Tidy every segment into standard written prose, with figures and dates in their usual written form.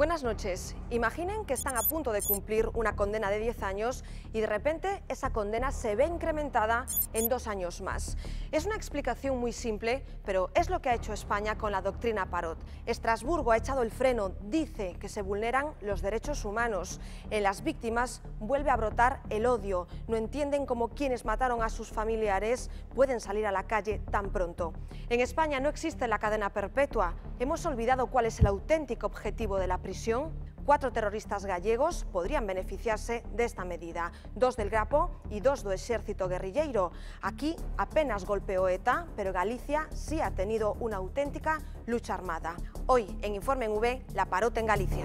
Buenas noches. Imaginen que están a punto de cumplir una condena de 10 años y de repente esa condena se ve incrementada en 2 años más. Es una explicación muy simple, pero es lo que ha hecho España con la doctrina Parot. Estrasburgo ha echado el freno, dice que se vulneran los derechos humanos. En las víctimas vuelve a brotar el odio. No entienden cómo quienes mataron a sus familiares pueden salir a la calle tan pronto. En España no existe la cadena perpetua. Hemos olvidado cuál es el auténtico objetivo de la prisión. 4 terroristas gallegos podrían beneficiarse de esta medida, 2 del Grapo y 2 do Exército Guerrilleiro. Aquí apenas golpeó ETA, pero Galicia sí ha tenido una auténtica lucha armada. Hoy en Informe en V, la Parot en Galicia.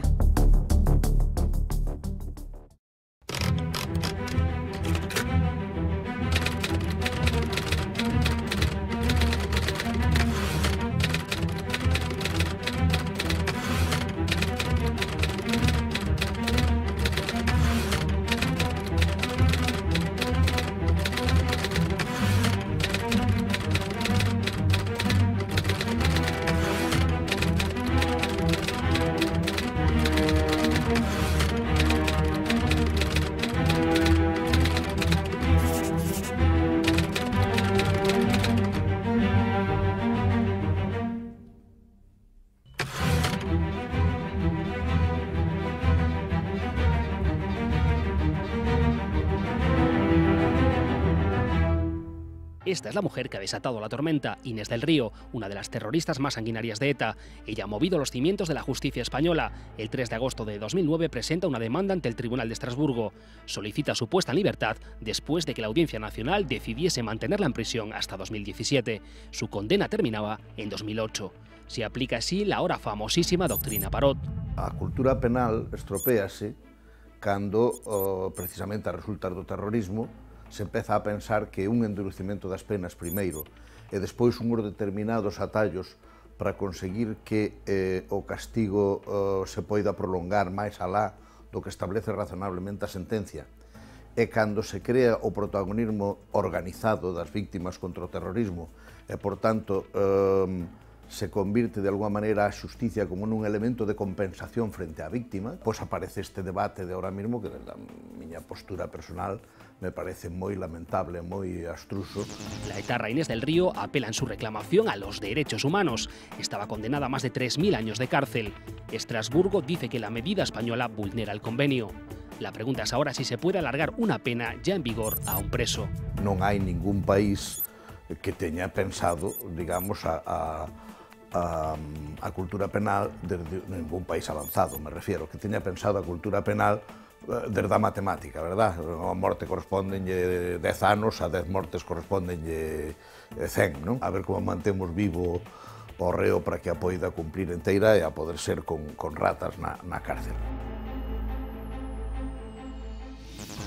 Esta es la mujer que ha desatado la tormenta, Inés del Río, una de las terroristas más sanguinarias de ETA. Ella ha movido los cimientos de la justicia española. El 3 de agosto de 2009 presenta una demanda ante el Tribunal de Estrasburgo. Solicita su puesta en libertad después de que la Audiencia Nacional decidiese mantenerla en prisión hasta 2017. Su condena terminaba en 2008. Se aplica así la ahora famosísima doctrina Parot. A cultura penal estropéase cando, precisamente a resultar do terrorismo, se empeza a pensar que un endurecimento das penas primeiro e despois uns determinados atallos para conseguir que o castigo se poida prolongar máis alá do que establece razonablemente a sentencia e cando se crea o protagonismo organizado das víctimas contra o terrorismo e, por tanto, se convirte de alguma maneira a xusticia como nun elemento de compensación frente á víctima, pois aparece este debate de ahora mismo que, da miña postura personal, me parece moi lamentable, moi astruso. La etarra Inés del Río apela en su reclamación a los derechos humanos. Estaba condenada a más de 3.000 años de cárcel. Estrasburgo dice que la medida española vulnera el convenio. La pregunta es ahora si se puede alargar una pena ya en vigor a un preso. Non hai ningún país que teña pensado, digamos, a cultura penal desde ningún país avanzado, me refiero, que teña pensado a cultura penal desde a matemática, verdad? A morte correspondenlle 10 anos, a 10 mortes correspondenlle 100, non? A ver como mantemos vivo o reo para que a poida cumplir inteira e a poder ser con ratas na cárcel.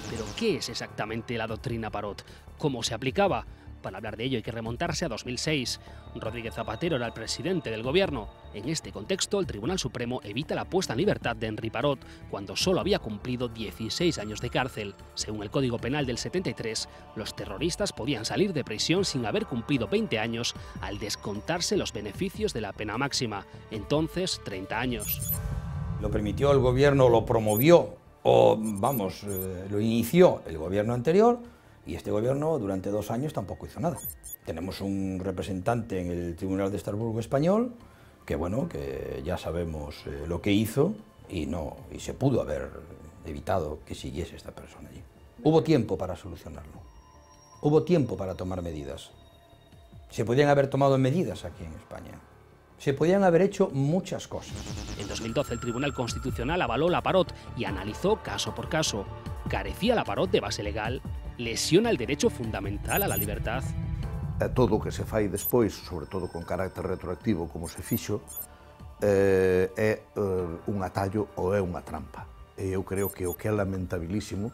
¿Pero qué es exactamente la doctrina Parot? ¿Cómo se aplicaba? Para hablar de ello hay que remontarse a 2006. Rodríguez Zapatero era el presidente del gobierno. En este contexto, el Tribunal Supremo evita la puesta en libertad de Henri Parot, cuando solo había cumplido 16 años de cárcel. Según el Código Penal del 73, los terroristas podían salir de prisión sin haber cumplido 20 años al descontarse los beneficios de la pena máxima, entonces 30 años. Lo permitió el gobierno, lo promovió, o vamos, lo inició el gobierno anterior. Y este gobierno durante 2 años tampoco hizo nada. Tenemos un representante en el Tribunal de Estrasburgo español que, bueno, que ya sabemos lo que hizo y se pudo haber evitado que siguiese esta persona allí. Hubo tiempo para solucionarlo. Hubo tiempo para tomar medidas. Se podían haber tomado medidas aquí en España. Se podían haber hecho muchas cosas. En 2012 el Tribunal Constitucional avaló la Parot y analizó caso por caso. ¿Carecía la Parot de base legal? ¿Lesiona el derecho fundamental a la libertad? Todo o que se fai despois, sobre todo con carácter retroactivo, como se fixo, é un atallo ou é unha trampa. E eu creo que o que é lamentabilísimo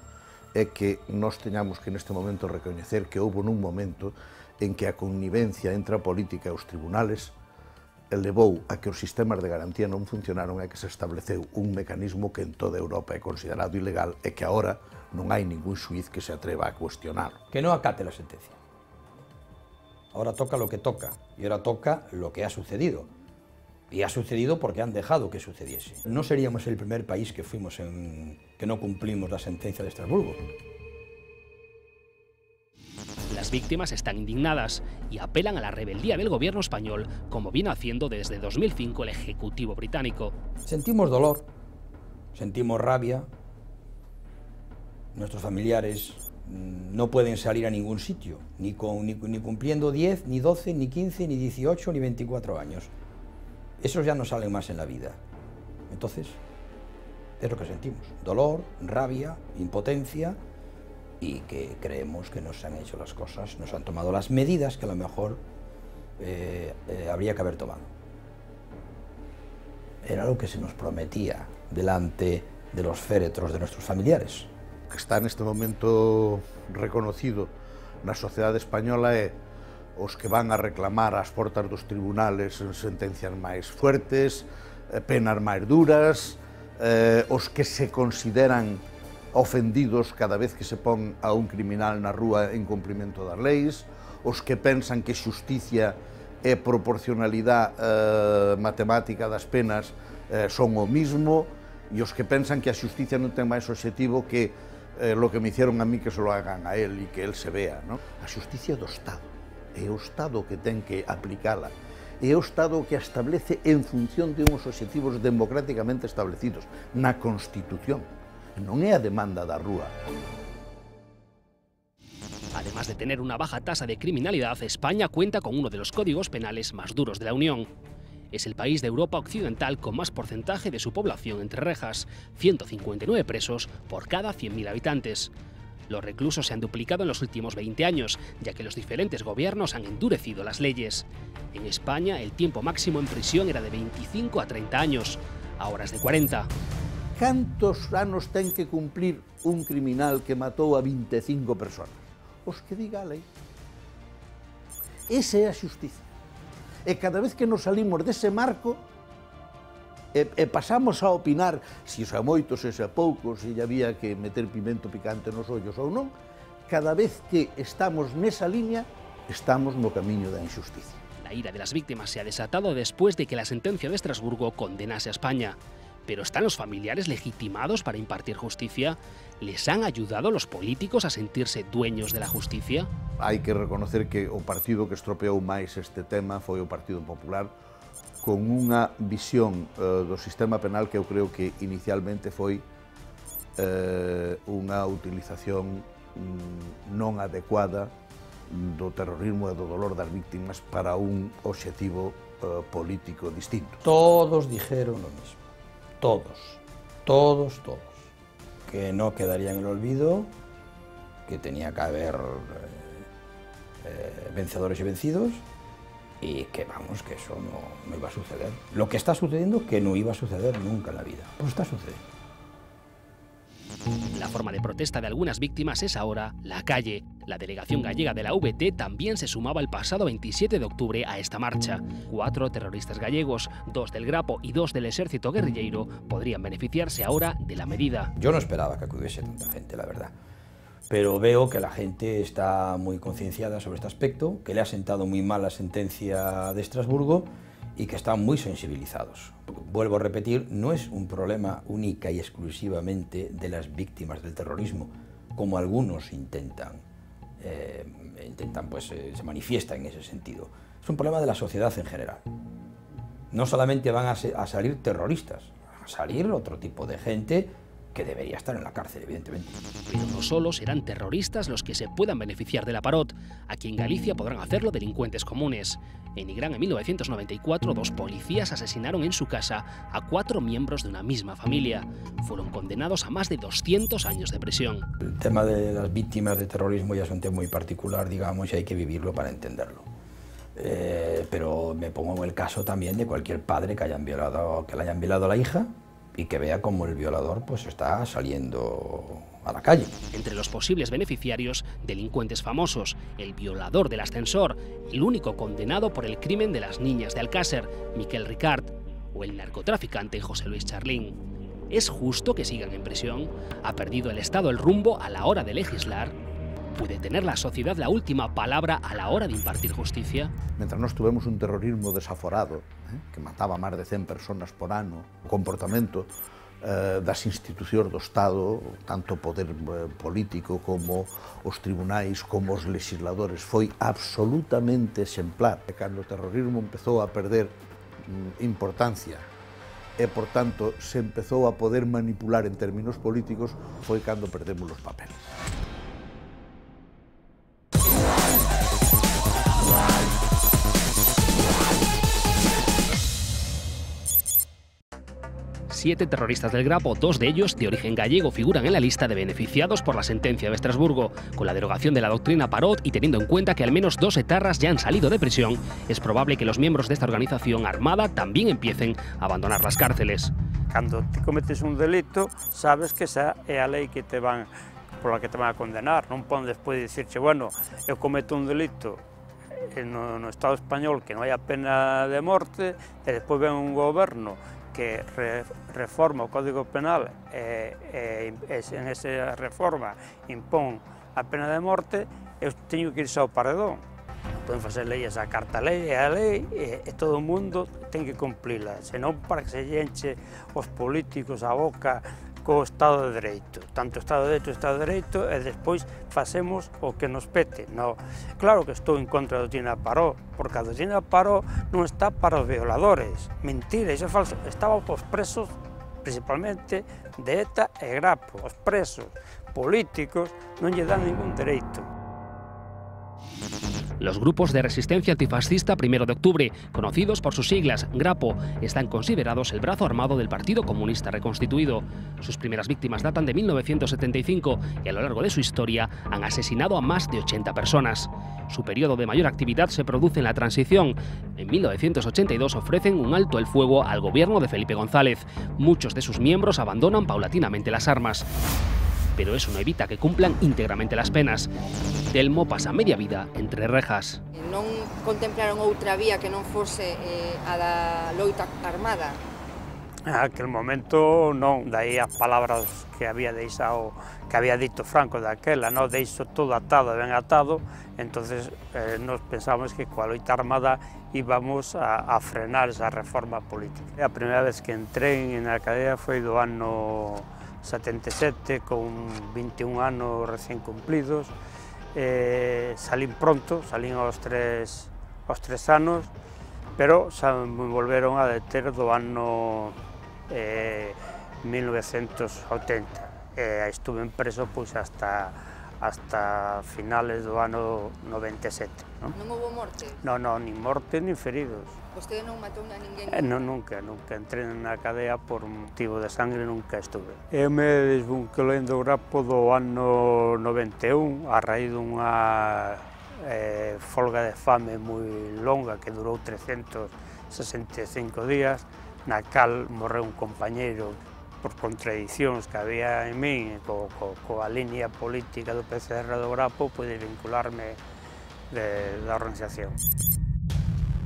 é que nós teñamos que neste momento recoñecer que houve nun momento en que a connivencia entre a política e os tribunales levou a que os sistemas de garantía non funcionaron e que se estableceu un mecanismo que en toda Europa é considerado ilegal e que agora non hai ningún xuiz que se atreva a cuestionar. Que no acate la sentencia. Ahora toca lo que toca y ahora toca lo que ha sucedido. Y ha sucedido porque han dejado que sucediese. No seríamos el primer país que que no cumplimos la sentencia de Estrasburgo. Las víctimas están indignadas y apelan a la rebeldía del gobierno español, como viene haciendo desde 2005 el Ejecutivo británico. Sentimos dolor, sentimos rabia. Nuestros familiares no pueden salir a ningún sitio, ni cumpliendo 10, ni 12, ni 15, ni 18, ni 24 años. Esos ya no salen más en la vida. Entonces, es lo que sentimos. Dolor, rabia, impotencia, y que creemos que no se han hecho las cosas, no se han tomado las medidas que a lo mejor habría que haber tomado. Era lo que se nos prometía delante de los féretros de nuestros familiares. Que está neste momento reconocido na sociedade española é os que van a reclamar ás portas dos tribunales sentencias máis fuertes, penas máis duras, os que se consideran ofendidos cada vez que se pon a un criminal na rúa en cumprimento das leis, os que pensan que xusticia e proporcionalidade matemática das penas son o mismo, e os que pensan que a xusticia non ten máis obxectivo que lo que me hicieron a mí que se lo hagan a él e que él se vea, ¿no? A xusticia do Estado, é o Estado que ten que aplicala, é o Estado que a establece en función de uns obxectivos democráticamente establecidos na Constitución, non é a demanda da rúa. Además de tener una baja tasa de criminalidad, España cuenta con uno de los códigos penales más duros de la Unión. Es el país de Europa Occidental con más porcentaje de su población entre rejas, 159 presos por cada 100.000 habitantes. Los reclusos se han duplicado en los últimos 20 años, ya que los diferentes gobiernos han endurecido las leyes. En España, el tiempo máximo en prisión era de 25 a 30 años, ahora es de 40. Cantos anos ten que cumplir un criminal que matou a 25 personas? Os que diga a lei. Esa é a xustiza. E cada vez que nos salimos dese marco e pasamos a opinar se a moitos, se a poucos, se había que meter pimento picante nos ollos ou non, cada vez que estamos nesa liña, estamos no camiño da injusticia. La ira de las víctimas se ha desatado después de que la sentencia de Estrasburgo condenase a España. ¿Pero están los familiares legitimados para impartir justicia? ¿Les han ayudado los políticos a sentirse dueños de la justicia? Hai que reconocer que o partido que estropeou máis este tema foi o Partido Popular, con unha visión do sistema penal que eu creo que inicialmente foi unha utilización non adecuada do terrorismo e do dolor das víctimas para un obxectivo político distinto. Todos dijeron lo mismo. Todos, que no quedaría en el olvido, que tenía que haber vencedores y vencidos, y que vamos, que eso no iba a suceder. Lo que está sucediendo, que no iba a suceder nunca en la vida, pues está sucediendo. La forma de protesta de algunas víctimas es ahora la calle. La delegación gallega de la VT también se sumaba el pasado 27 de octubre a esta marcha. 4 terroristas gallegos, 2 del Grapo y 2 del ejército guerrillero, podrían beneficiarse ahora de la medida. Yo no esperaba que acudiese tanta gente, la verdad. Pero veo que la gente está muy concienciada sobre este aspecto, que le ha sentado muy mal la sentencia de Estrasburgo y que están muy sensibilizados. Vuelvo a repetir, no es un problema única y exclusivamente de las víctimas del terrorismo, como algunos intentan se manifiesta en ese sentido. Es un problema de la sociedad en general. No solamente van a salir terroristas, van a salir otro tipo de gente que debería estar en la cárcel, evidentemente. Pero no solo serán terroristas los que se puedan beneficiar de la Parot. Aquí en Galicia podrán hacerlo delincuentes comunes. En Nigrán, en 1994, 2 policías asesinaron en su casa a 4 miembros de una misma familia. Fueron condenados a más de 200 años de prisión. El tema de las víctimas de terrorismo ya es un tema muy particular, digamos, y hay que vivirlo para entenderlo. Pero me pongo en el caso también de cualquier padre que le hayan violado a la hija, y que vea cómo el violador pues está saliendo a la calle. Entre los posibles beneficiarios, delincuentes famosos, el violador del ascensor, el único condenado por el crimen de las niñas de Alcácer, Miquel Ricard, o el narcotraficante José Luis Charlín. ¿Es justo que sigan en prisión? ¿Ha perdido el Estado el rumbo a la hora de legislar? ¿Puede tener la sociedad la última palabra a la hora de impartir justicia? Mentre nós tuvemos un terrorismo desaforado, que mataba máis de 100 personas por ano, o comportamento das institucións do Estado, tanto o poder político como os tribunais, como os legisladores, foi absolutamente exemplar. Cando o terrorismo empezou a perder importancia e, por tanto, se empezou a poder manipular en términos políticos, foi cando perdemos os papeles. Siete terroristas del Grapo, 2 de ellos de origen gallego, figuran en la lista de beneficiados por la sentencia de Estrasburgo. Con la derogación de la doctrina Parot y teniendo en cuenta que al menos 2 etarras ya han salido de prisión, es probable que los miembros de esta organización armada también empiecen a abandonar las cárceles. Cando te cometes un delito, sabes que esa é a lei que te van, pola que te van a condenar. Non poden despois dicirche, bueno, eu cometo un delito no Estado español que non hai a pena de morte, e despois ven un goberno que reforma o Código Penal e en esa reforma impón a pena de morte, eu teño que ir ao paredón. Poden facer leyes a carta lei, e a lei e todo o mundo ten que cumplila, senón para que se enche os políticos a boca co Estado de Dereito. Tanto Estado de Dereito, Estado de Dereito, e despois facemos o que nos pete. No, claro que estou en contra da doutrina Parot, porque a doutrina Parot non está para os violadores. Mentira, iso é falso. Estaba para os presos, principalmente, de ETA e Grapo. Os presos políticos non lle dan ningún dereito. Los grupos de resistencia antifascista 1 de octubre, conocidos por sus siglas Grapo, están considerados el brazo armado del Partido Comunista reconstituido. Sus primeras víctimas datan de 1975 y a lo largo de su historia han asesinado a más de 80 personas. Su periodo de mayor actividad se produce en la transición. En 1982 ofrecen un alto el fuego al gobierno de Felipe González. Muchos de sus miembros abandonan paulatinamente las armas. Pero eso no evita que cumplan íntegramente las penas. Telmo pasa media vida entre rejas. Non contemplaron outra vía que non fose a da loita armada? En aquel momento non, daí as palabras que había deixado, que había dito Franco daquela, non deixo todo atado e ben atado, entonces nos pensábamos que coa loita armada íbamos a frenar esa reforma política. A primeira vez que entrei na cadea foi do ano 77, con 21 anos recién cumplidos. Salín pronto, salín aos 3 anos, pero xa me volveron a deter do ano 1980. Estuve preso pois hasta finales do ano 97. Non houve morte? Non, nin morte nin feridos. Vostede non matou a ninguén? Non, nunca. Entrei na cadea por motivo de sangre, nunca estuve. Eu me desvinculei do Grapo do ano 91, a raíz dunha folga de fame moi longa que durou 365 días, na cal morreu un compañeiro por contradicións que había en min coa línea política do PCR do Grapo, pude vincularme da organización.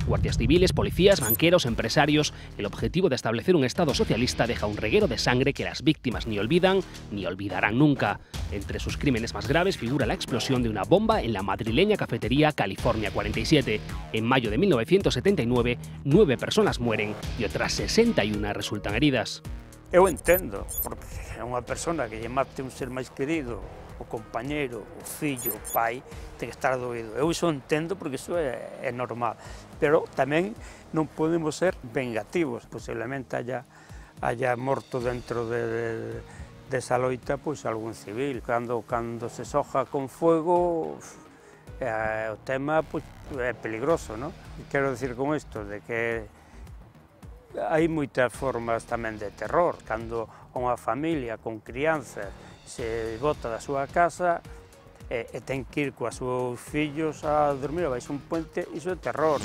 Guardias civiles, policías, banqueros, empresarios. El objetivo de establecer un Estado socialista deja un reguero de sangre que las víctimas ni olvidan ni olvidarán nunca. Entre sus crímenes más graves figura la explosión de una bomba en la madrileña cafetería California 47. En mayo de 1979, 9 personas mueren y otras 61 resultan heridas. Eu entendo, porque é unha persona que lle mate un ser máis querido, o compañeiro, o fillo, o pai, ten que estar doído. Eu iso entendo porque iso é normal, pero tamén non podemos ser vengativos. Posiblemente haya morto dentro desa loita pois algún civil. Cando se soja con fuego, o tema pois, é peligroso, non? Quero dicir con isto de que hai moitas formas tamén de terror. Cando unha familia con crianzas se bota da súa casa e ten que ir coas seus fillos a dormir abaixo un puente, iso é terror.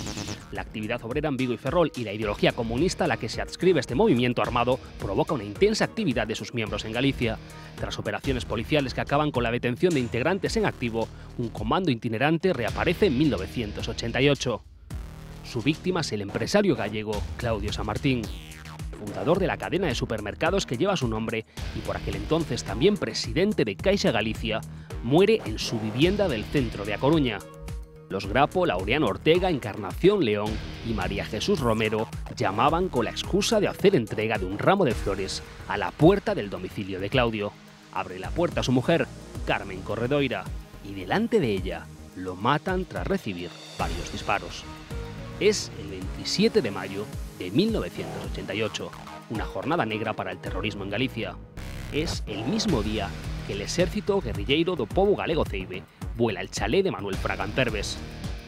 La actividad obrera en Vigo y Ferrol y la ideología comunista a la que se adscribe este movimiento armado provoca una intensa actividad de sus miembros en Galicia. Tras operaciones policiales que acaban con la detención de integrantes en activo, un comando itinerante reaparece en 1988. Su víctima es el empresario gallego Claudio San Martín. fundador de la cadena de supermercados que lleva su nombre y por aquel entonces también presidente de Caixa Galicia, muere en su vivienda del centro de A Coruña. Los Grapo, Laureano Ortega, Encarnación León y María Jesús Romero llamaban con la excusa de hacer entrega de un ramo de flores a la puerta del domicilio de Claudio. Abre la puerta a su mujer, Carmen Corredoira, y delante de ella lo matan tras recibir varios disparos. Es el 27 de mayo de 1988, una jornada negra para el terrorismo en Galicia. Es el mismo día que el exército guerrilleiro do pobo galego Ceibe vuela el chalé de Manuel Fraga en Perves.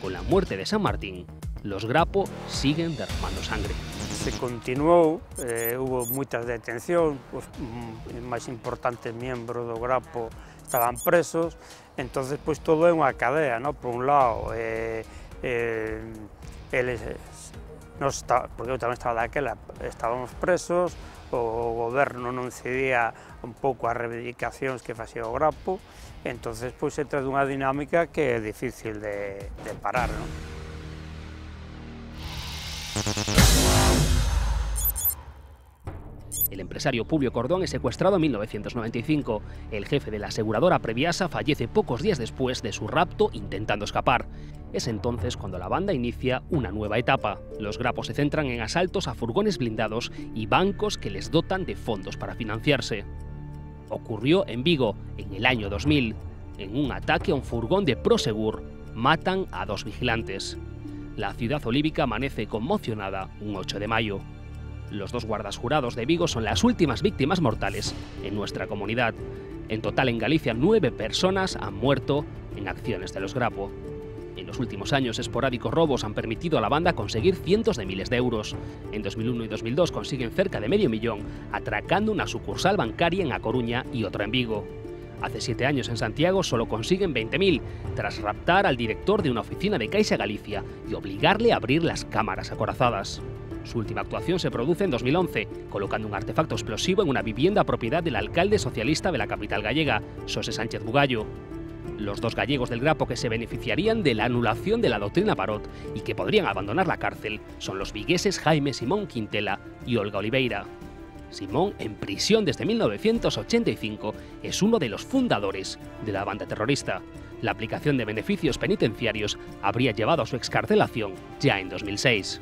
Con la muerte de San Martín, los Grapo siguen derramando sangre. Se continuou, hubo moitas detencións, os máis importantes membros do Grapo estaban presos, entonces pois todo é unha cadea, no? Por un lado, eles, porque eu tamén estaba daquela, estábamos presos, o goberno non cedía un pouco as reivindicacións que facía o Grapo, entonces pois entra dunha dinámica que é difícil de parar, non? El empresario Publio Cordón es secuestrado en 1995. El jefe de la aseguradora Previasa fallece pocos días después de su rapto intentando escapar. Es entonces cuando la banda inicia una nueva etapa. Los Grapos se centran en asaltos a furgones blindados y bancos que les dotan de fondos para financiarse. Ocurrió en Vigo, en el año 2000. En un ataque a un furgón de Prosegur, matan a 2 vigilantes. La ciudad olívica amanece conmocionada un 8 de mayo. Los 2 guardas jurados de Vigo son las últimas víctimas mortales en nuestra comunidad. En total en Galicia 9 personas han muerto en acciones de los Grapo. En los últimos años esporádicos robos han permitido a la banda conseguir cientos de miles de euros. En 2001 y 2002 consiguen cerca de $500,000 atracando una sucursal bancaria en A Coruña y otra en Vigo. Hace 7 años en Santiago solo consiguen 20.000 tras raptar al director de una oficina de Caixa Galicia y obligarle a abrir las cámaras acorazadas. Su última actuación se produce en 2011, colocando un artefacto explosivo en una vivienda propiedad del alcalde socialista de la capital gallega, Xosé Sánchez Bugallo. Los 2 gallegos del Grapo que se beneficiarían de la anulación de la doctrina Parot y que podrían abandonar la cárcel son los vigueses Jaime Simón Quintela y Olga Oliveira. Simón, en prisión desde 1985, es uno de los fundadores de la banda terrorista. La aplicación de beneficios penitenciarios habría llevado a su excarcelación ya en 2006.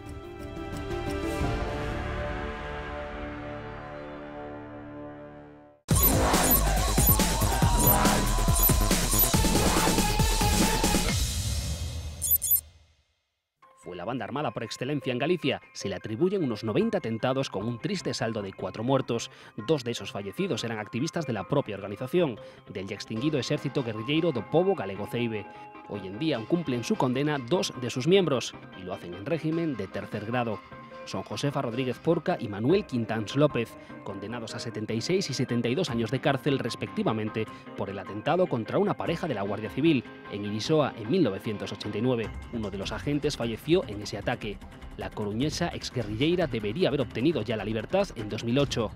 Fue la banda armada por excelencia en Galicia. Se le atribuyen unos 90 atentados con un triste saldo de 4 muertos. 2 de esos fallecidos eran activistas de la propia organización, del ya extinguido Exército Guerrilleiro do Pobo Galego Ceibe. Hoy en día cumplen su condena 2 de sus miembros, y lo hacen en régimen de tercer grado. Son Josefa Rodríguez Porca y Manuel Quintáns López, condenados a 76 y 72 años de cárcel respectivamente por el atentado contra una pareja de la Guardia Civil en Irisoa en 1989. Uno de los agentes falleció en ese ataque. La coruñesa exguerrilleira debería haber obtenido ya la libertad en 2008.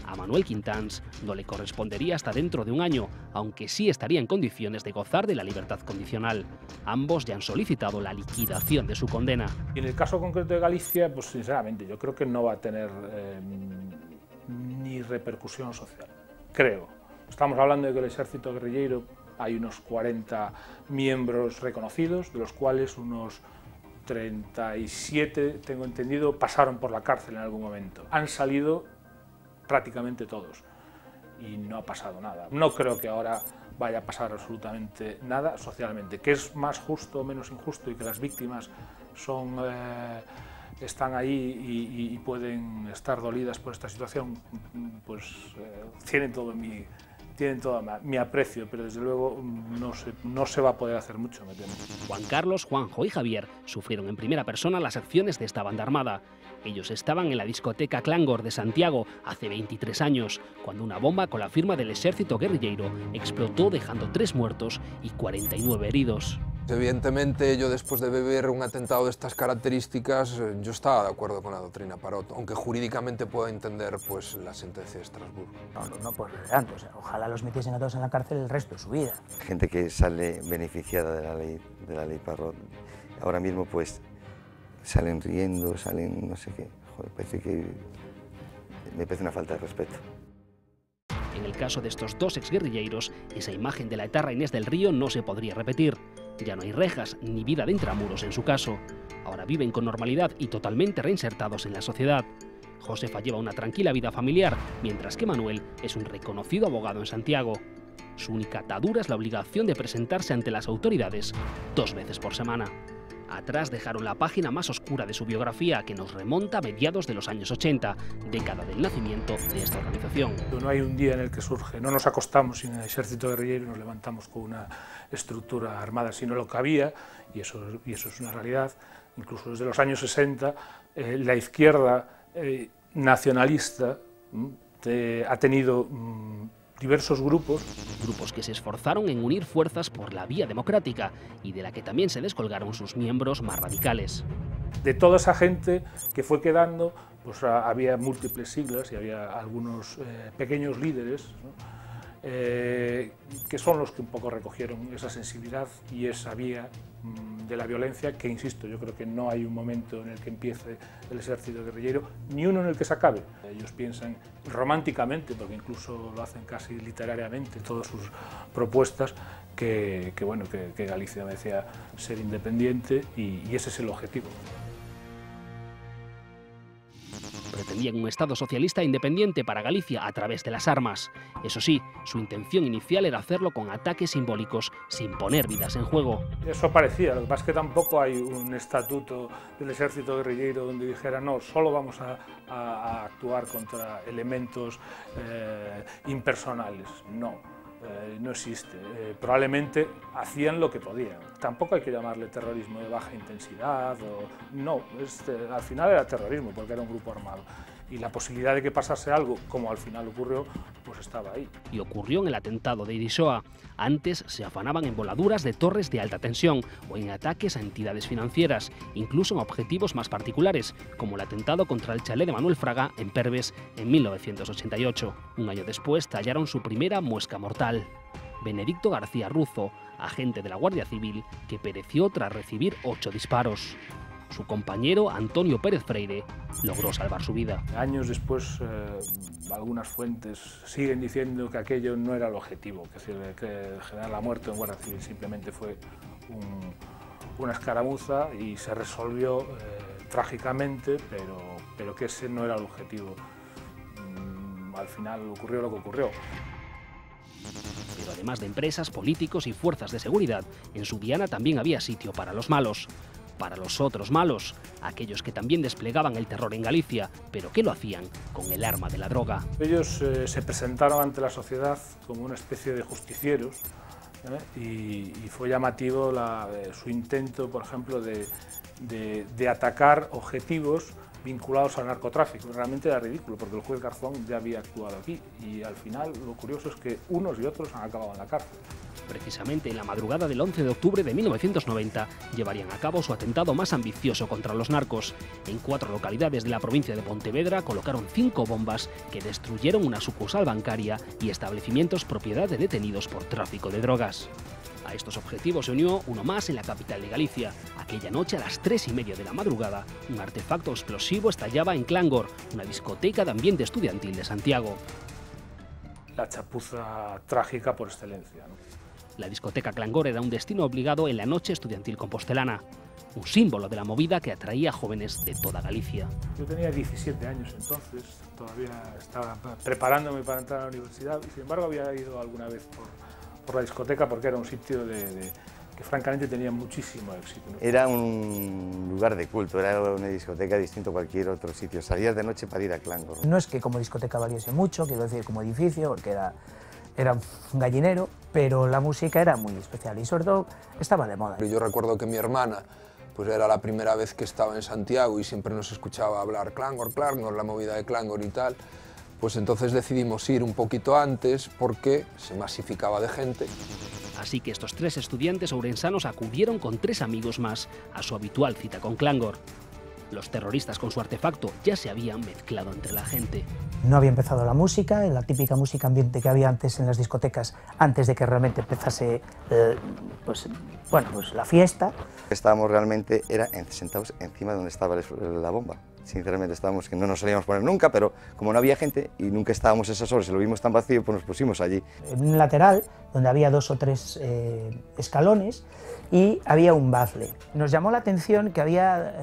A Manuel Quintáns no le correspondería hasta dentro de un año, aunque sí estaría en condiciones de gozar de la libertad condicional. Ambos ya han solicitado la liquidación de su condena. Y en el caso concreto de Galicia, pues sinceramente yo creo que no va a tener ni repercusión social, creo. Estamos hablando de que el ejército guerrillero hay unos 40 miembros reconocidos, de los cuales unos 37, tengo entendido, pasaron por la cárcel en algún momento. Han salido prácticamente todos y no ha pasado nada. No creo que ahora vaya a pasar absolutamente nada socialmente. Que es más justo o menos injusto y que las víctimas están ahí y pueden estar dolidas por esta situación, pues tienen todo mi aprecio, pero desde luego no se va a poder hacer mucho, me temo. Juan Carlos, Juanjo y Javier sufrieron en primera persona las acciones de esta banda armada. Ellos estaban en la discoteca Clangor de Santiago hace 23 años, cuando una bomba con la firma del Exército Guerrilleiro explotó dejando 3 muertos y 49 heridos. Evidentemente, yo después de vivir un atentado de estas características, yo estaba de acuerdo con la doctrina Parot, aunque jurídicamente pueda entender pues, la sentencia de Estrasburgo. No por tanto, o sea, ojalá los metiesen a todos en la cárcel el resto de su vida. Gente que sale beneficiada de la ley Parot, ahora mismo pues salen riendo, salen no sé qué, joder, parece que me parece una falta de respeto. En el caso de estos dos exguerrilleros, esa imagen de la etarra Inés del Río no se podría repetir. Ya no hay rejas ni vida de intramuros en su caso. Ahora viven con normalidad y totalmente reinsertados en la sociedad. Josefa lleva una tranquila vida familiar, mientras que Manuel es un reconocido abogado en Santiago. Su única atadura es la obligación de presentarse ante las autoridades 2 veces por semana. Atrás dejaron la página más oscura de su biografía, que nos remonta a mediados de los años 80, década del nacimiento de esta organización. No hay un día en el que surge, no nos acostamos sin el ejército guerrillero y nos levantamos con una estructura armada, sino lo que había, y eso es una realidad. Incluso desde los años 60, la izquierda nacionalista ha tenido diversos grupos que se esforzaron en unir fuerzas por la vía democrática y de la que también se descolgaron sus miembros más radicales. De toda esa gente que fue quedando, pues había múltiples siglas y había algunos pequeños líderes, ¿no? Que son los que un poco recogieron esa sensibilidad y esa vía de la violencia, que insisto, yo creo que no hay un momento en el que empiece el ejército guerrillero, ni uno en el que se acabe. Ellos piensan románticamente, porque incluso lo hacen casi literariamente, todas sus propuestas, que Galicia merecía ser independiente y ese es el objetivo. Pretendían un Estado socialista independiente para Galicia a través de las armas. Eso sí, su intención inicial era hacerlo con ataques simbólicos, sin poner vidas en juego. Eso parecía, lo que pasa es que tampoco hay un estatuto del ejército guerrillero donde dijera no, solo vamos a actuar contra elementos impersonales. No. No existe. Probablemente hacían lo que podían. Tampoco hay que llamarle terrorismo de baja intensidad. No, al final era terrorismo porque era un grupo armado. Y la posibilidad de que pasase algo, como al final ocurrió, pues estaba ahí. Y ocurrió en el atentado de Irisoa. Antes se afanaban en voladuras de torres de alta tensión o en ataques a entidades financieras, incluso en objetivos más particulares, como el atentado contra el chalet de Manuel Fraga en Perves en 1988. Un año después tallaron su primera muesca mortal. Benedicto García Ruzo, agente de la Guardia Civil, que pereció tras recibir 8 disparos. Su compañero, Antonio Pérez Freire, logró salvar su vida. Años después, algunas fuentes siguen diciendo que aquello no era el objetivo, que el general ha muerto en Guardia Civil, simplemente fue una escaramuza y se resolvió trágicamente, pero que ese no era el objetivo. Al final ocurrió lo que ocurrió. Pero además de empresas, políticos y fuerzas de seguridad, en Subiana también había sitio para los malos. Para los otros malos, aquellos que también desplegaban el terror en Galicia, pero que lo hacían con el arma de la droga. Ellos se presentaron ante la sociedad como una especie de justicieros, y fue llamativo su intento, por ejemplo, de atacar objetivos vinculados al narcotráfico. Realmente era ridículo, porque el juez Garzón ya había actuado aquí, y al final lo curioso es que unos y otros han acabado en la cárcel. Precisamente en la madrugada del 11 de octubre de 1990 llevarían a cabo su atentado más ambicioso contra los narcos. En 4 localidades de la provincia de Pontevedra colocaron 5 bombas que destruyeron una sucursal bancaria y establecimientos propiedad de detenidos por tráfico de drogas. A estos objetivos se unió uno más en la capital de Galicia. Aquella noche, a las 3:30 de la madrugada, un artefacto explosivo estallaba en Clangor, una discoteca de ambiente estudiantil de Santiago. La chapuza trágica por excelencia, ¿no? La discoteca Clangor era un destino obligado en la noche estudiantil compostelana, un símbolo de la movida que atraía a jóvenes de toda Galicia. Yo tenía 17 años entonces, todavía estaba preparándome para entrar a la universidad y sin embargo había ido alguna vez por la discoteca porque era un sitio que francamente tenía muchísimo éxito, ¿no? Era un lugar de culto, era una discoteca distinto a cualquier otro sitio. Salías de noche para ir a Clangor. No es que como discoteca valiese mucho, quiero decir como edificio, porque era un gallinero, pero la música era muy especial y sobre todo estaba de moda. Yo recuerdo que mi hermana pues era la primera vez que estaba en Santiago y siempre nos escuchaba hablar Clangor, Clangor, la movida de Clangor y tal. Pues entonces decidimos ir un poquito antes porque se masificaba de gente. Así que estos 3 estudiantes ourensanos acudieron con 3 amigos más a su habitual cita con Clangor. Los terroristas con su artefacto ya se habían mezclado entre la gente. No había empezado la música, la música ambiente que había antes en las discotecas, antes de que realmente empezase la fiesta. Estábamos realmente sentados encima de donde estaba la bomba. sinceramente estábamos que no nos solíamos poner nunca, pero como no había gente y nunca estábamos esas horas y lo vimos tan vacío, pues nos pusimos allí. En un lateral, donde había 2 o 3 escalones, y había un bafle. Nos llamó la atención que había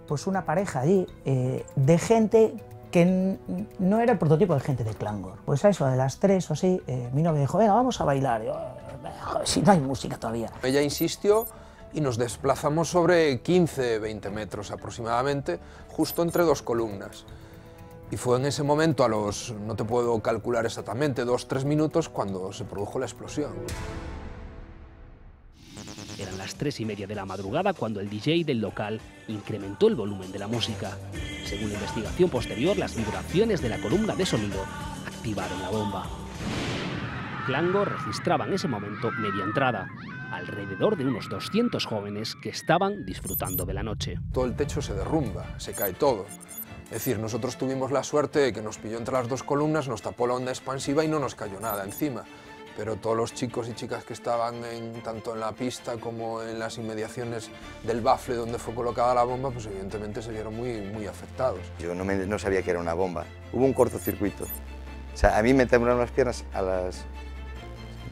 pues una pareja allí de gente que no era el prototipo de gente de Clangor. Pues a eso de las 3 o así, mi novia dijo, venga, vamos a bailar. Yo, si no hay música todavía. Ella insistió y nos desplazamos sobre 15-20 metros aproximadamente, justo entre 2 columnas. Y fue en ese momento, a los, no te puedo calcular exactamente, 2-3 minutos, cuando se produjo la explosión. Eran las 3:30 de la madrugada cuando el DJ del local incrementó el volumen de la música. Según la investigación posterior, las vibraciones de la columna de sonido activaron la bomba. Clangor registraba en ese momento media entrada, alrededor de unos 200 jóvenes que estaban disfrutando de la noche. Todo el techo se derrumba, se cae todo. Es decir, nosotros tuvimos la suerte de que nos pilló entre las 2 columnas, nos tapó la onda expansiva y no nos cayó nada encima. Pero todos los chicos y chicas que estaban tanto en la pista como en las inmediaciones del bafle donde fue colocada la bomba, pues evidentemente se vieron muy afectados. Yo no sabía que era una bomba. Hubo un cortocircuito. O sea, a mí me temblaron las piernas a las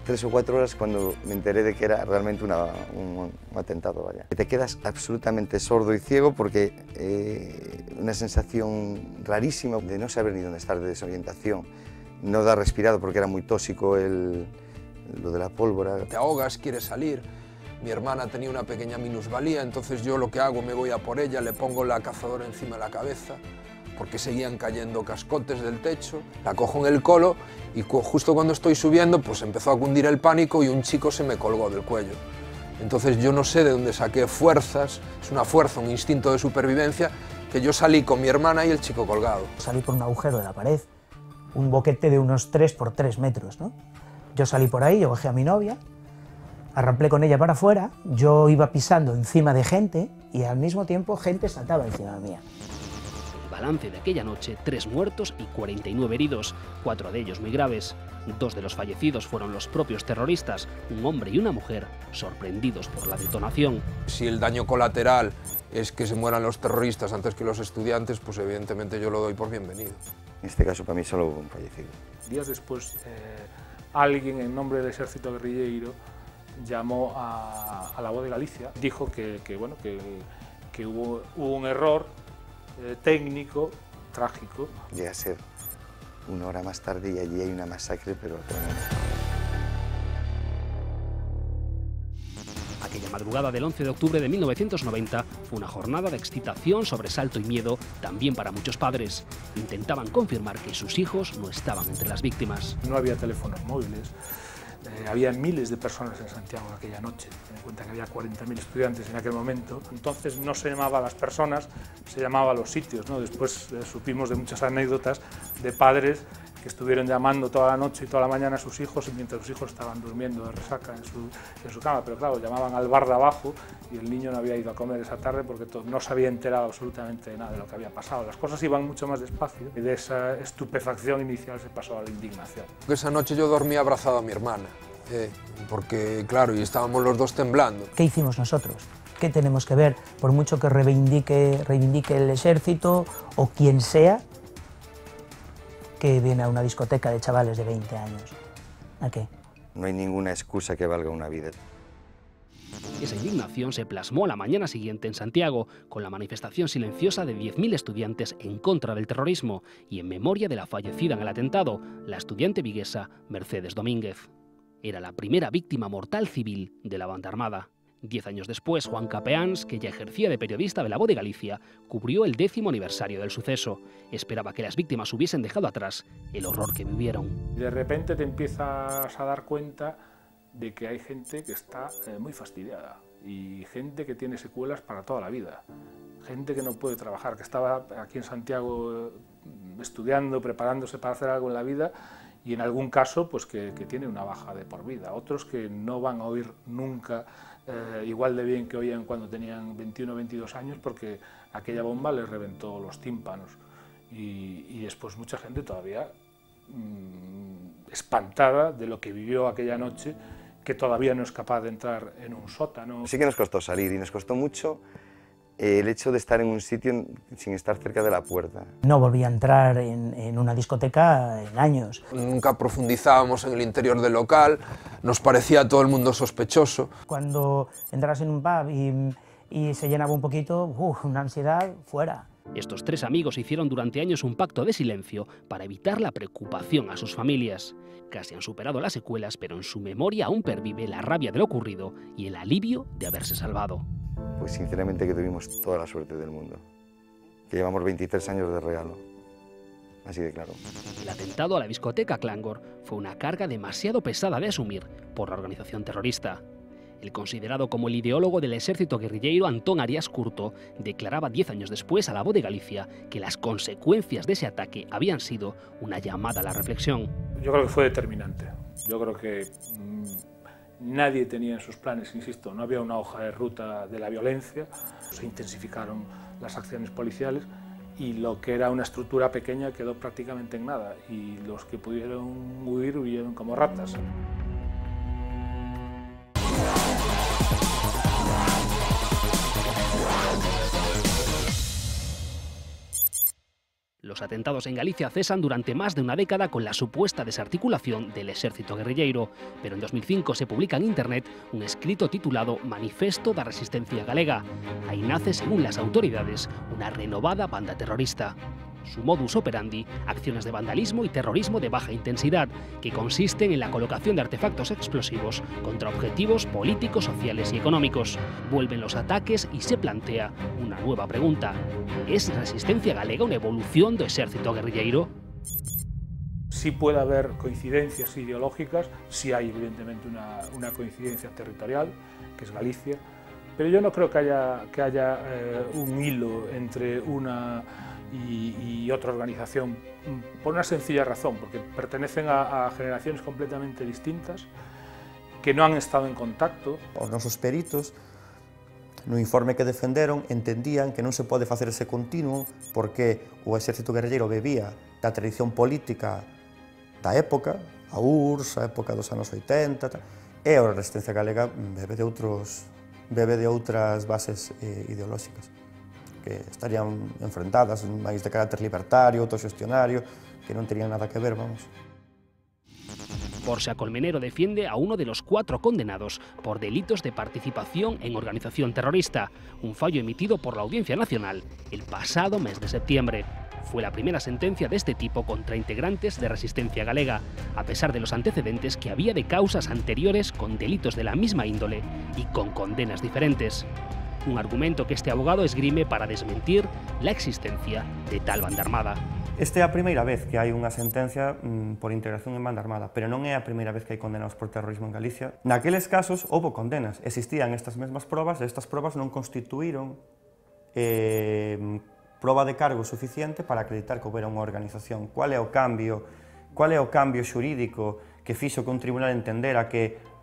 3 o 4 horas cuando me enteré de que era realmente un atentado. Vaya. Te quedas absolutamente sordo y ciego porque una sensación rarísima de no saber ni dónde estar, de desorientación. No da respirado porque era muy tóxico lo de la pólvora. Te ahogas, quieres salir. Mi hermana tenía una pequeña minusvalía, entonces yo lo que hago, me voy a por ella, le pongo la cazadora encima de la cabeza, porque seguían cayendo cascotes del techo, la cojo en el colo y justo cuando estoy subiendo pues empezó a cundir el pánico y un chico se me colgó del cuello. Entonces yo no sé de dónde saqué fuerzas, es una fuerza, un instinto de supervivencia, que yo salí con mi hermana y el chico colgado. Salí por un agujero de la pared, un boquete de unos 3 por 3 metros, ¿no? Yo salí por ahí, yo bajé a mi novia, arramplé con ella para afuera, yo iba pisando encima de gente y al mismo tiempo gente saltaba encima mía. El balance de aquella noche, 3 muertos y 49 heridos, 4 de ellos muy graves. 2 de los fallecidos fueron los propios terroristas, un hombre y una mujer, sorprendidos por la detonación. Si el daño colateral es que se mueran los terroristas antes que los estudiantes, pues evidentemente yo lo doy por bienvenido. En este caso para mí solo hubo un fallecido. Días después, alguien en nombre del ejército guerrillero llamó a la voz de Galicia, dijo que hubo un error técnico, trágico. Llega a ser 1 hora más tarde y allí hay una masacre, pero tremenda. Aquella madrugada del 11 de octubre de 1990 fue una jornada de excitación, sobresalto y miedo también para muchos padres. Intentaban confirmar que sus hijos no estaban entre las víctimas. No había teléfonos móviles, había miles de personas en Santiago aquella noche. Ten en cuenta que había 40.000 estudiantes en aquel momento. Entonces no se llamaba a las personas, se llamaba a los sitios, ¿no? Después supimos de muchas anécdotas de padres que estuvieron llamando toda la noche y toda la mañana a sus hijos mientras sus hijos estaban durmiendo de resaca en su cama, pero claro, llamaban al bar de abajo y el niño no había ido a comer esa tarde porque no se había enterado absolutamente de nada de lo que había pasado. Las cosas iban mucho más despacio y de esa estupefacción inicial se pasó a la indignación. Esa noche yo dormí abrazado a mi hermana, porque claro, y estábamos los dos temblando. ¿Qué hicimos nosotros? ¿Qué tenemos que ver? Por mucho que reivindique el ejército o quien sea, que viene a una discoteca de chavales de 20 años. ¿A qué? No hay ninguna excusa que valga una vida. Esa indignación se plasmó la mañana siguiente en Santiago, con la manifestación silenciosa de 10.000 estudiantes en contra del terrorismo y en memoria de la fallecida en el atentado, la estudiante viguesa Mercedes Domínguez. Era la primera víctima mortal civil de la banda armada. 10 años después, Juan Capeans, que ya ejercía de periodista de La Voz de Galicia, cubrió el 10º aniversario del suceso. Esperaba que las víctimas hubiesen dejado atrás el horror que vivieron. De repente te empiezas a dar cuenta de que hay gente que está muy fastidiada y gente que tiene secuelas para toda la vida. Gente que no puede trabajar, que estaba aquí en Santiago estudiando, preparándose para hacer algo en la vida y en algún caso pues que tiene una baja de por vida. Otros que no van a oír nunca igual de bien que oían cuando tenían 21 o 22 años porque aquella bomba les reventó los tímpanos y después mucha gente todavía espantada de lo que vivió aquella noche, que todavía no es capaz de entrar en un sótano. Sí que nos costó salir y nos costó mucho el hecho de estar en un sitio sin estar cerca de la puerta. No volví a entrar en una discoteca en años. Nunca profundizábamos en el interior del local, nos parecía a todo el mundo sospechoso. Cuando entras en un pub y se llenaba un poquito, una ansiedad, fuera. Estos tres amigos hicieron durante años un pacto de silencio para evitar la preocupación a sus familias. Casi han superado las secuelas, pero en su memoria aún pervive la rabia de lo ocurrido y el alivio de haberse salvado. Pues sinceramente que tuvimos toda la suerte del mundo, que llevamos 23 años de regalo, así de claro. El atentado a la discoteca Clangor fue una carga demasiado pesada de asumir por la organización terrorista. El considerado como el ideólogo del ejército guerrillero Antón Arias Curto declaraba 10 años después a La Voz de Galicia que las consecuencias de ese ataque habían sido una llamada a la reflexión. Yo creo que fue determinante. Yo creo que nadie tenía en sus planes, insisto, no había una hoja de ruta de la violencia, se intensificaron las acciones policiales y lo que era una estructura pequeña quedó prácticamente en nada y los que pudieron huir huyeron como ratas. Los atentados en Galicia cesan durante más de una década con la supuesta desarticulación del ejército guerrilleiro, pero en 2005 se publica en Internet un escrito titulado Manifesto da Resistencia Galega. Ahí nace, según las autoridades, una renovada banda terrorista. Su modus operandi, acciones de vandalismo y terrorismo de baja intensidad, que consisten en la colocación de artefactos explosivos contra objetivos políticos, sociales y económicos. Vuelven los ataques y se plantea una nueva pregunta. ¿Es Resistencia Galega una evolución do exército guerrilleiro? Sí puede haber coincidencias ideológicas, sí hay evidentemente una coincidencia territorial, que es Galicia, pero yo no creo que haya un hilo entre una y otra organización, por una sencilla razón, porque pertenecen a generaciones completamente distintas, que no han estado en contacto. Os nosos peritos, no informe que defenderon, entendían que non se pode facer ese continuo porque o exército guerrilleiro bebía da tradición política da época, a URSS, a época dos anos 80, e a Resistencia Galega bebe de outras bases ideolóxicas que estarían enfrentadas, máis de carácter libertario, autoxestionario, que non terían nada que ver, vamos. Borja Colmenero defiende a uno de los 4 condenados por delitos de participación en organización terrorista, un fallo emitido por la Audiencia Nacional el pasado mes de septiembre. Fue la primera sentencia de este tipo contra integrantes de Resistencia Galega, a pesar de los antecedentes que había de causas anteriores con delitos de la misma índole y con condenas diferentes. Un argumento que este abogado esgrime para desmentir la existencia de tal banda armada. Esta é a primeira vez que hai unha sentencia por integración en banda armada, pero non é a primeira vez que hai condenados por terrorismo en Galicia. Naqueles casos houve condenas, existían estas mesmas probas e estas probas non constituíron proba de cargo suficiente para acreditar que houbera unha organización. Qual é o cambio xurídico que fixo que un tribunal entendera que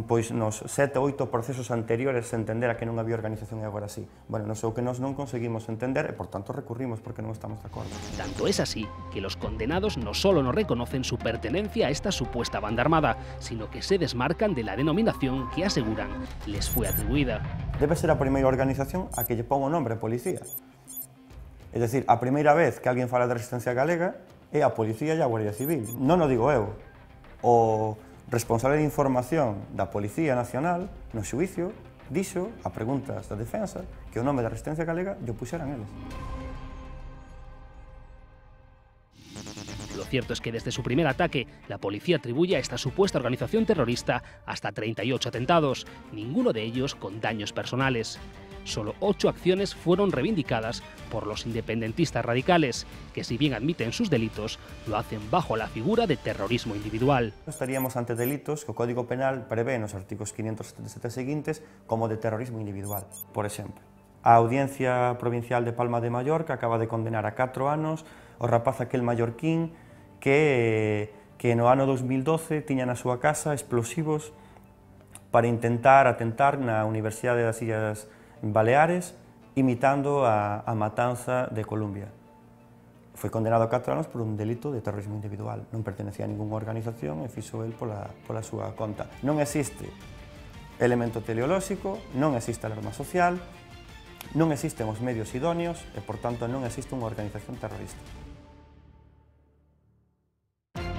pois nos 7 ou 8 procesos anteriores se entendera que non había organización e agora sí. Bueno, non sei o que nós non conseguimos entender e, por tanto, recurrimos porque non estamos de acordo. Tanto es así que los condenados no solo no reconocen su pertenencia a esta supuesta banda armada, sino que se desmarcan de la denominación que aseguran les fue atribuida. Debe ser a primeira organización a que lle pon o nombre policía. É dicir, a primeira vez que alguén fala de Resistencia Galega é a Policía e a Guardia Civil. Non o digo eu. O responsable de información da Policía Nacional, no xuicio, dixo, a preguntas da defensa, que o nome da Resistencia Galega lle puxeran eles. Lo cierto es que desde su primer ataque, la policía atribuye a esta supuesta organización terrorista hasta 38 atentados, ninguno de ellos con daños personales. Solo 8 acciones fueron reivindicadas por los independentistas radicales, que si bien admiten sus delitos, lo hacen bajo la figura de terrorismo individual. Estaríamos ante delitos que o Código Penal prevé nos artigos 577 seguintes como de terrorismo individual. Por exemplo, a Audiencia Provincial de Palma de Mallorca acaba de condenar a 4 anos o rapaz aquel mallorquín que no ano 2012 tiña na súa casa explosivos para intentar atentar na Universidade das Illas Baleares, imitando a matanza de Columbia. Foi condenado a 4 anos por un delito de terrorismo individual. Non pertenecía a ninguna organización e fixo el pola súa conta. Non existe elemento teleolóxico, non existe alarma social, Non existen os medios idóneos e, por tanto, non existe unha organización terrorista.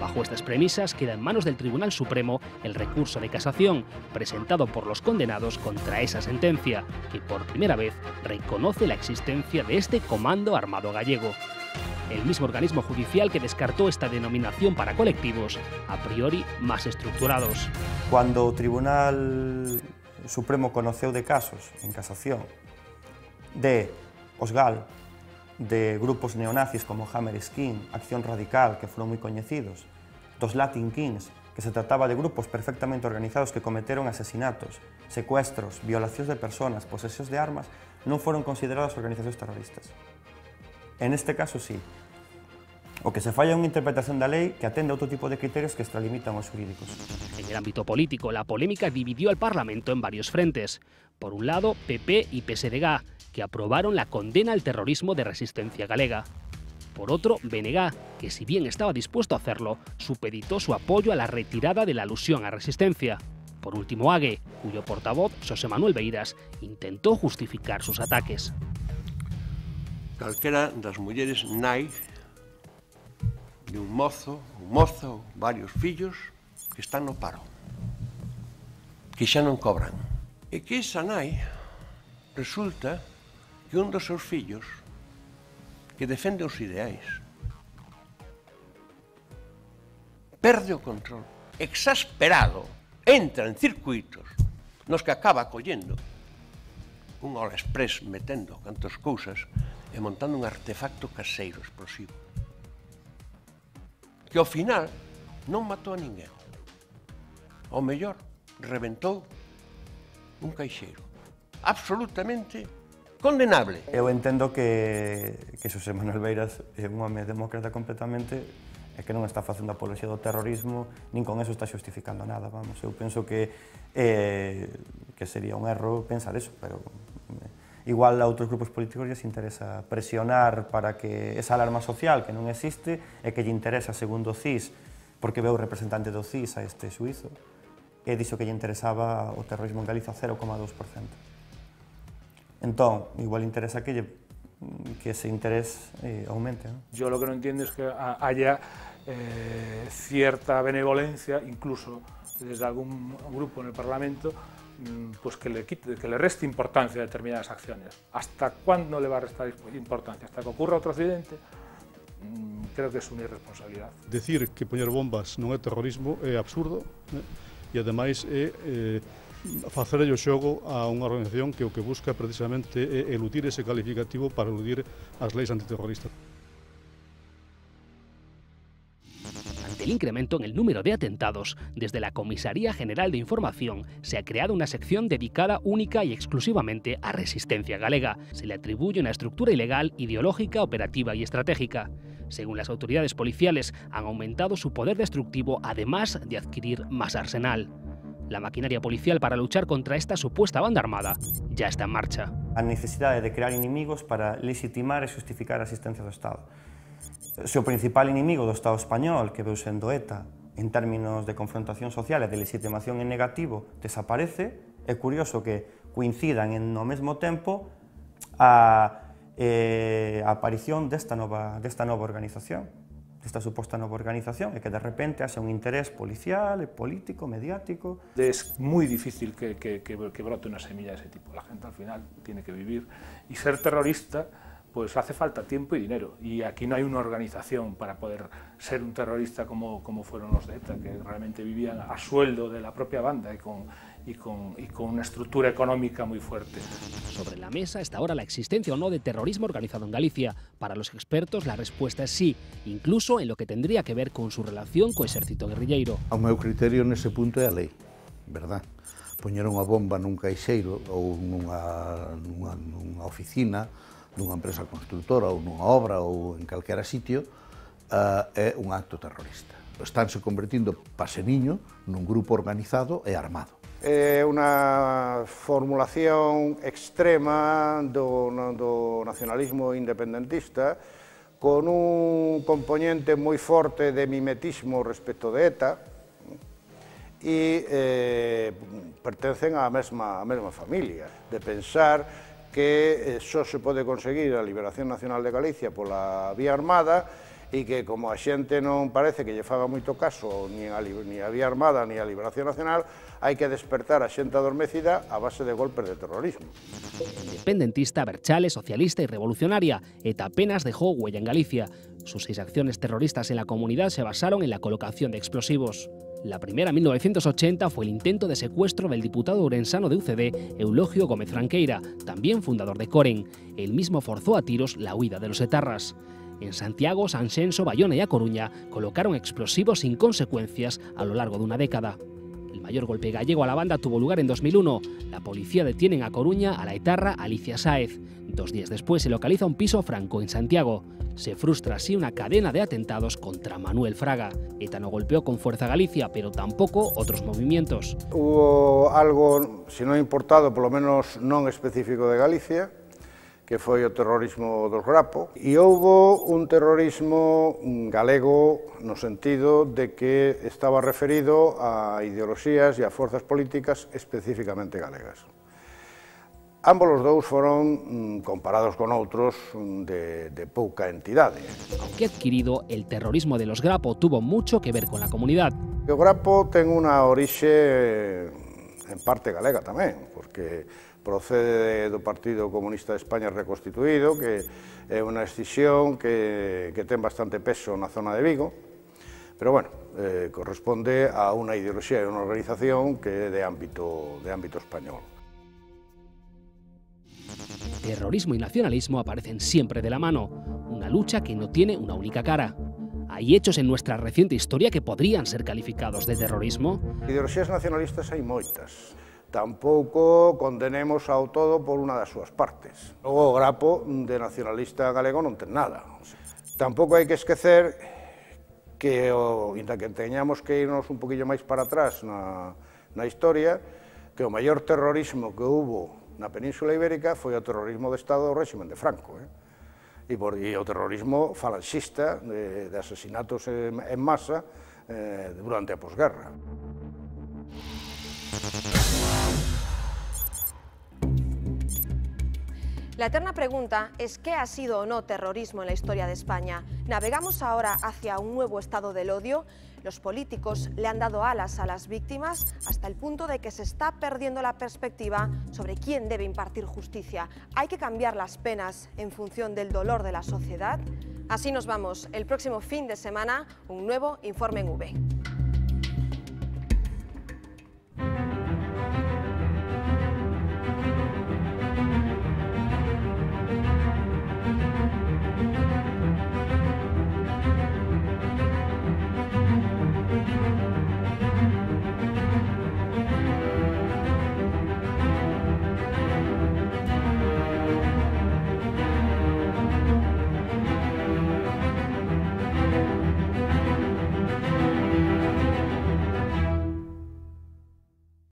Bajo estas premisas, queda en manos del Tribunal Supremo el recurso de casación presentado por los condenados contra esa sentencia, que por primera vez reconoce la existencia de este Comando Armado Gallego. El mismo organismo judicial que descartó esta denominación para colectivos, a priori más estructurados. Cuando o Tribunal Supremo conoceu de casos en casación de Osgal, de grupos neonazis como Hammerskin, Acción Radical, que foron moi coñecidos, dos Latin Kings, que se trataba de grupos perfectamente organizados que cometeron asesinatos, secuestros, violacións de personas, posesións de armas, non foron consideradas organizacións terroristas. En este caso, sí. O que se falla é unha interpretación da lei que atende a outro tipo de criterios que extralimitan os jurídicos. En el ámbito político, la polémica dividió al Parlamento en varios frentes. Por un lado, PP y PSDG, que aprobaron la condena al terrorismo de Resistencia Galega. Por otro, BNG, que si bien estaba dispuesto a hacerlo, supeditó su apoyo a la retirada de la alusión a Resistencia. Por último, AGE, cuyo portavoz, Xosé Manuel Beiras, intentó justificar sus ataques. Calquera das mulleres nai de un mozo, ou varios fillos que están no paro, que xa non cobran. E que esa nai resulta que un dos seus fillos que defende os ideais perde o control, exasperado, entra en circuitos nos que acaba collendo un AliExpress metendo cantas cousas e montando un artefacto caseiro explosivo que ao final non matou a ninguén, ao mellor reventou un caixeiro absolutamente condenable. Eu entendo que Xosé Manuel Beiras é un home demócrata completamente e que non está facendo apoloxía do terrorismo, nin con eso está xustificando nada, vamos. Eu penso que sería un erro pensar eso, pero igual a outros grupos políticos lles interesa presionar para que esa alarma social que non existe e que lle interesa, segundo o CIS, porque veu representante do CIS a este xuizo, e dixo que lle interesaba o terrorismo en Galiza 0,2%. Entón, igual interesa que ese interés aumente, ¿no? Yo lo que no entiendo es que haya cierta benevolencia, incluso desde algún grupo en el Parlamento, pues que le reste importancia a determinadas acciones. ¿Hasta cuándo le va a restar importancia? ¿Hasta que ocurra otro accidente? Creo que es una irresponsabilidad. Decir que poñer bombas non é terrorismo é absurdo, e ademais é facer o xogo a unha organización que o que busca precisamente é eludir ese calificativo para eludir as leis antiterroristas. Ante el incremento en el número de atentados, desde la Comisaría General de Información se ha creado una sección dedicada única y exclusivamente a Resistencia Galega. Se le atribuye una estructura ilegal, ideológica, operativa y estratégica. Según las autoridades policiales, han aumentado su poder destructivo, además de adquirir más arsenal. La maquinaria policial para luchar contra esta supuesta banda armada ya está en marcha. A necesidade de crear inimigos para legitimar e justificar a existencia do Estado. Se o principal inimigo do Estado español, que veu sendo ETA, en términos de confrontación social e de legitimación en negativo, desaparece, é curioso que coincidan no mesmo tempo a aparición desta nova organización, desta suposta nova organización, e que de repente haxa un interés policial, político, mediático. Es muy difícil que brote una semilla de ese tipo. La gente al final tiene que vivir, y ser terrorista pues hace falta tiempo y dinero, y aquí no hay una organización para poder ser un terrorista como fueron los de ETA, que realmente vivían a sueldo de la propia banda y con una estructura económica muy fuerte. Sobre la mesa está ahora la existencia o no de terrorismo organizado en Galicia. Para los expertos la respuesta es sí, incluso en lo que tendría que ver con su relación co exército guerrilleiro. O meu criterio nese punto é a lei, verdad? Poñer unha bomba nun caixeiro ou nunha oficina, nunha empresa constructora ou nunha obra ou en calquera sitio é un acto terrorista. Estánse convertindo paseniño nun grupo organizado e armado. É unha formulación extrema do nacionalismo independentista con un componente moi forte de mimetismo respecto de ETA e pertencen á mesma familia, de pensar que só se pode conseguir a liberación nacional de Galicia pola vía armada e que, como a xente non parece que lle faga moito caso ni a vía armada ni a liberación nacional, hai que despertar a xente adormecida a base de golpes de terrorismo. Independentista, berchale, socialista y revolucionaria, ETA apenas dejó huella en Galicia. Sus 6 acciones terroristas en la comunidad se basaron en la colocación de explosivos. La primera, en 1980, fue el intento de secuestro del diputado urensano de UCD, Eulogio Gómez Franqueira, también fundador de Coren. Él mismo forzó a tiros la huida de los etarras. En Santiago, Sanxenxo, Bayona y A Coruña colocaron explosivos sin consecuencias a lo largo de una década. El mayor golpe gallego a la banda tuvo lugar en 2001. La policía detiene en A Coruña a la etarra Alicia Sáez. 2 días después se localiza un piso franco en Santiago. Se frustra así una cadena de atentados contra Manuel Fraga. ETA no golpeó con fuerza a Galicia, pero tampoco otros movimientos. Hubo algo, se non importado, polo menos non específico de Galicia, que foi o terrorismo dos Grapo, e houbo un terrorismo galego no sentido de que estaba referido a ideoloxías e a forzas políticas especificamente galegas. Ambos os dous foron comparados con outros de pouca entidade. Aunque adquirido, el terrorismo de los Grapo tuvo mucho que ver con la comunidad. O Grapo ten unha orixe en parte galega tamén, porque procede do Partido Comunista de España reconstituído, que é unha escisión que ten bastante peso na zona de Vigo, pero bueno, corresponde a unha ideoloxía e unha organización que é de ámbito español. Terrorismo y nacionalismo aparecen siempre de la mano, una lucha que no tiene una única cara. ¿Hay hechos en nuestra reciente historia que podrían ser calificados de terrorismo? Ideoloxías nacionalistas hai moitas. Tampouco condenemos ao todo por unha das súas partes. O Grapo de nacionalista galego non ten nada. Tampouco hai que esquecer que, inda que teñamos que irnos un poquillo máis para atrás na historia, que o maior terrorismo que hubo na Península Ibérica foi o terrorismo de Estado do réximen de Franco, e o terrorismo falanxista de asesinatos en masa durante a posguerra. La eterna pregunta es ¿qué ha sido o no terrorismo en la historia de España? ¿Navegamos ahora hacia un nuevo estado del odio? Los políticos le han dado alas a las víctimas hasta el punto de que se está perdiendo la perspectiva sobre quién debe impartir justicia. ¿Hay que cambiar las penas en función del dolor de la sociedad? Así nos vamos. El próximo fin de semana, un nuevo Informe en V.